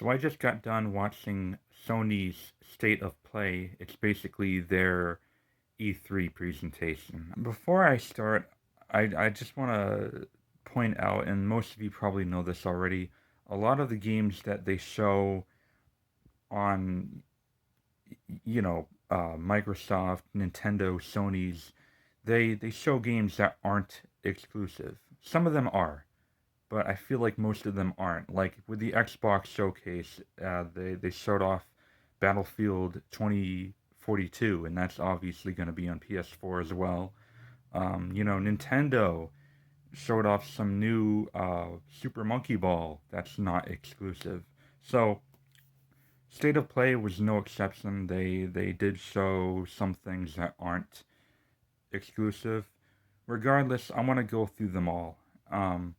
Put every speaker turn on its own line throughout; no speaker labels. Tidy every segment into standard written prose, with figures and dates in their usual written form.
So I just got done watching Sony's State of Play. It's basically their E3 presentation. Before I start, I just want to point out, and most of you probably know this already, a lot of the games that they show on, Microsoft, Nintendo, Sony's, they show games that aren't exclusive. Some of them are, but I feel like most of them aren't. Like with the Xbox showcase, they showed off Battlefield 2042, and that's obviously going to be on PS4 as well. Nintendo showed off some new Super Monkey Ball that's not exclusive. So State of Play was no exception. They did show some things that aren't exclusive. Regardless, I want to go through them all. Um,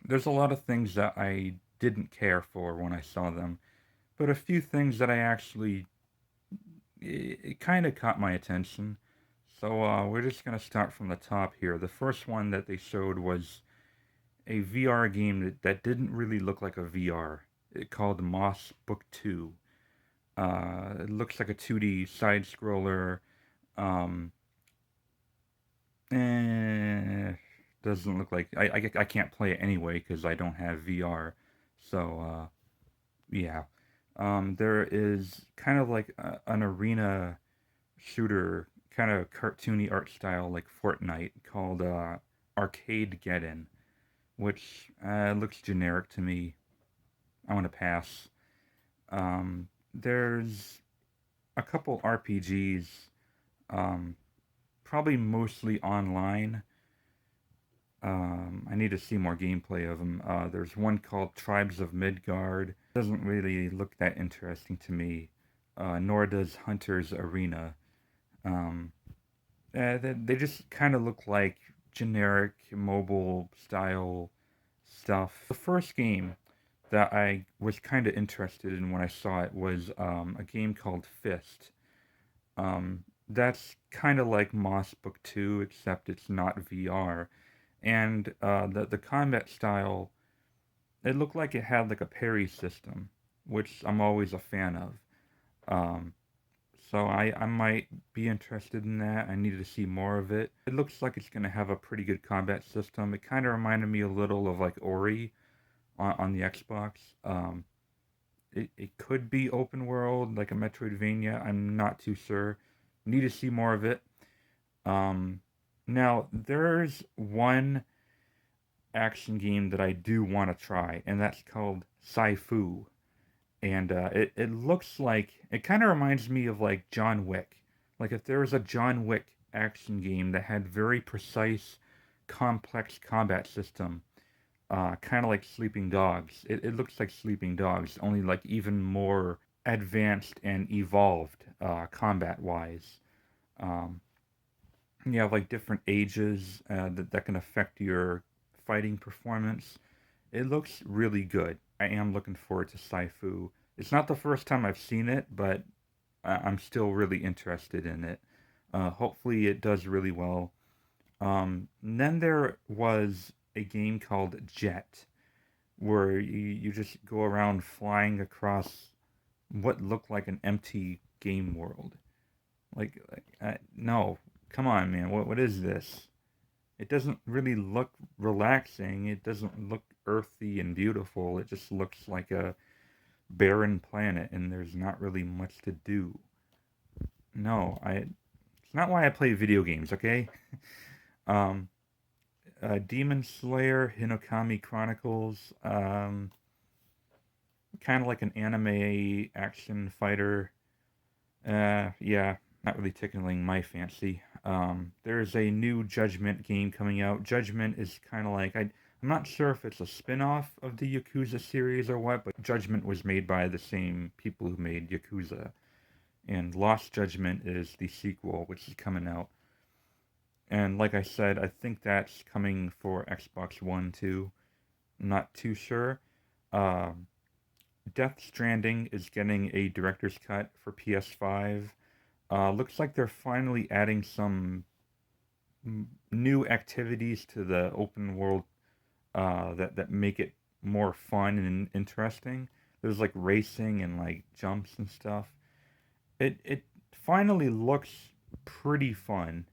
there's a lot of things that I didn't care for when I saw them, but a few things that I actually it kind of caught my attention. So we're just gonna start from the top here. The first one that they showed was a VR game that didn't really look like a VR. It called Moss Book 2. It looks like a 2D side scroller. Um, eh, doesn't look like I can't play it anyway because I don't have VR. So yeah. There is kind of like an arena shooter, kind of cartoony art style like Fortnite called Arcade Geddon, which looks generic to me. I want to pass. There's a couple RPGs, um, probably mostly online. I need to see more gameplay of them. There's one called Tribes of Midgard. Doesn't really look that interesting to me, nor does Hunter's Arena. Um, they just kind of look like generic mobile style stuff. The first game that I was kind of interested in when I saw it was a game called Fist. That's kind of like Moss Book 2, except it's not VR. And the combat style, it looked like it had like a parry system, which I'm always a fan of. Um, so I might be interested in that. I need to see more of it. It looks like it's going to have a pretty good combat system. It kind of reminded me a little of like Ori on the Xbox. It could be open world, like a Metroidvania. I'm not too sure. Need to see more of it. Um, Now, there's one action game that I do want to try, and that's called Saifu. And it looks like it kind of reminds me of like John Wick. Like if there was a John Wick action game that had very precise, complex combat system, kind of like Sleeping Dogs. It looks like Sleeping Dogs, only like even more advanced and evolved combat wise. Um, you have like different ages that can affect your fighting performance. It looks really good. I am looking forward to Saifu. It's not the first time I've seen it, but I'm still really interested in it. Hopefully, it does really well. And then there was a game called Jet, where you just go around flying across what looked like an empty game world. No, come on, man. What is this? It doesn't really look relaxing. It doesn't look earthy and beautiful. It just looks like a barren planet, and there's not really much to do. No, it's not why I play video games. Okay. um, Demon Slayer Hinokami Chronicles. Kind of like an anime action fighter. Yeah, not really tickling my fancy. There's a new Judgment game coming out. Judgment is kind of like I'm not sure if it's a spin-off of the Yakuza series or what, but Judgment was made by the same people who made Yakuza, and Lost Judgment is the sequel, which is coming out. And like I said, I think that's coming for Xbox One too. Not too sure. Um, Death Stranding is getting a director's cut for PS5. Looks like they're finally adding some new activities to the open world that make it more fun and interesting. There's like racing and like jumps and stuff. It finally looks pretty fun.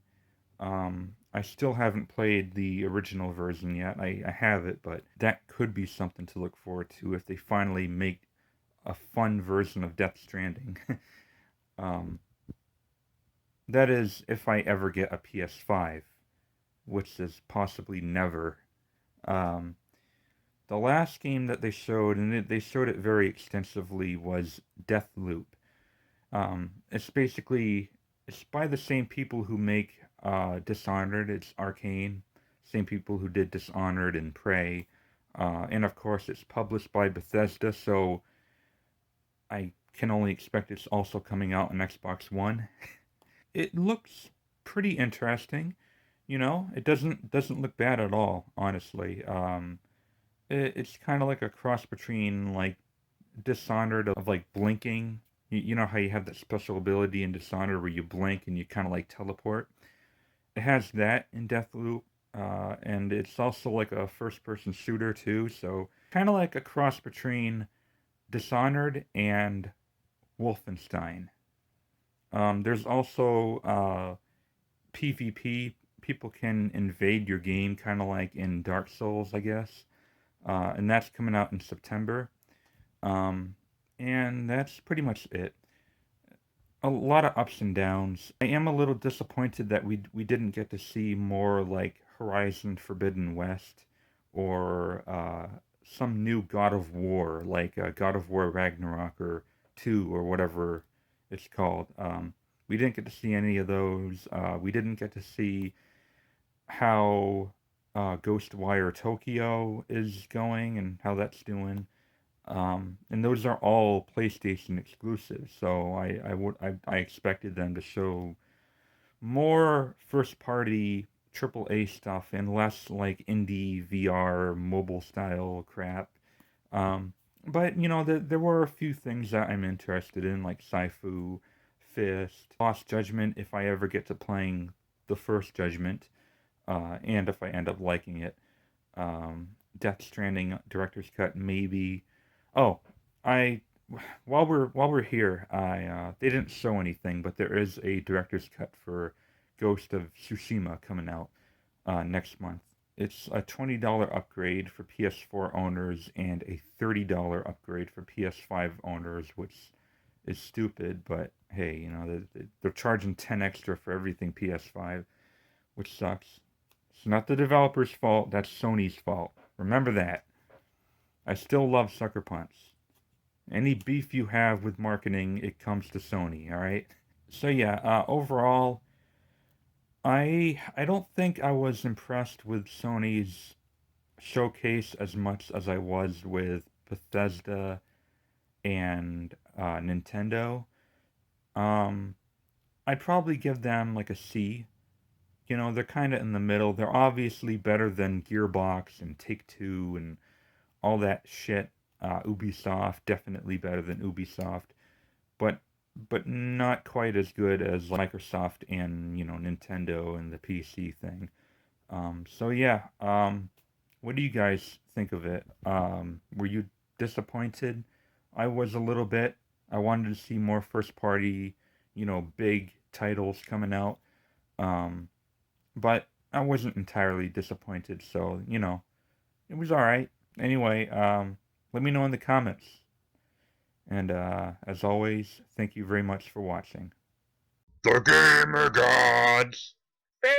I still haven't played the original version yet. I have it, but that could be something to look forward to if they finally make a fun version of Death Stranding. um, that is, if I ever get a PS5, which is possibly never. Um, the last game that they showed, and they showed it very extensively, was Deathloop. It's by the same people who make Dishonored. It's Arcane, same people who did Dishonored and Prey, and of course it's published by Bethesda. So I can only expect it's also coming out on Xbox One. It looks pretty interesting. It doesn't look bad at all, honestly. It's kind of like a cross between like Dishonored of like blinking. You know how you have that special ability in Dishonored where you blink and you kind of like teleport. It has that in Deathloop, and it's also like a first-person shooter too. So kind of like a cross between Dishonored and Wolfenstein. There's also PvP. People can invade your game, kind of like in Dark Souls, I guess. And that's coming out in September. Um, and that's pretty much it. A lot of ups and downs. I am a little disappointed that we didn't get to see more like Horizon Forbidden West or some new God of War, like God of War Ragnarok or 2 or whatever it's called. We didn't get to see any of those. We didn't get to see how Ghostwire Tokyo is going and how that's doing. And those are all PlayStation exclusives, so I expected them to show more first party AAA stuff and less like indie VR mobile style crap. Um, but there were a few things that I'm interested in, like Saifu, Fist, Lost Judgment. If I ever get to playing the first Judgment, and if I end up liking it, Death Stranding director's cut maybe. Oh, I while we're here, I they didn't show anything, but there is a director's cut for Ghost of Tsushima coming out next month. It's a $20 upgrade for PS4 owners and a $30 upgrade for PS5 owners, which is stupid, but hey, they're charging 10 extra for everything PS5, which sucks. It's not the developer's fault, that's Sony's fault. Remember that. I still love Sucker Punch. Any beef you have with marketing, it comes to Sony, alright? So yeah, overall, I don't think I was impressed with Sony's showcase as much as I was with Bethesda and Nintendo. Um, I'd probably give them like a C. They're kind of in the middle. They're obviously better than Gearbox and Take-Two and all that shit. Ubisoft, definitely better than Ubisoft, but not quite as good as Microsoft and Nintendo and the PC thing. So yeah, what do you guys think of it? Were you disappointed? I was a little bit. I wanted to see more first party, big titles coming out. Um, but I wasn't entirely disappointed, so it was all right. Anyway, let me know in the comments. And as always, thank you very much for watching.
The Gamer Gods! Fail!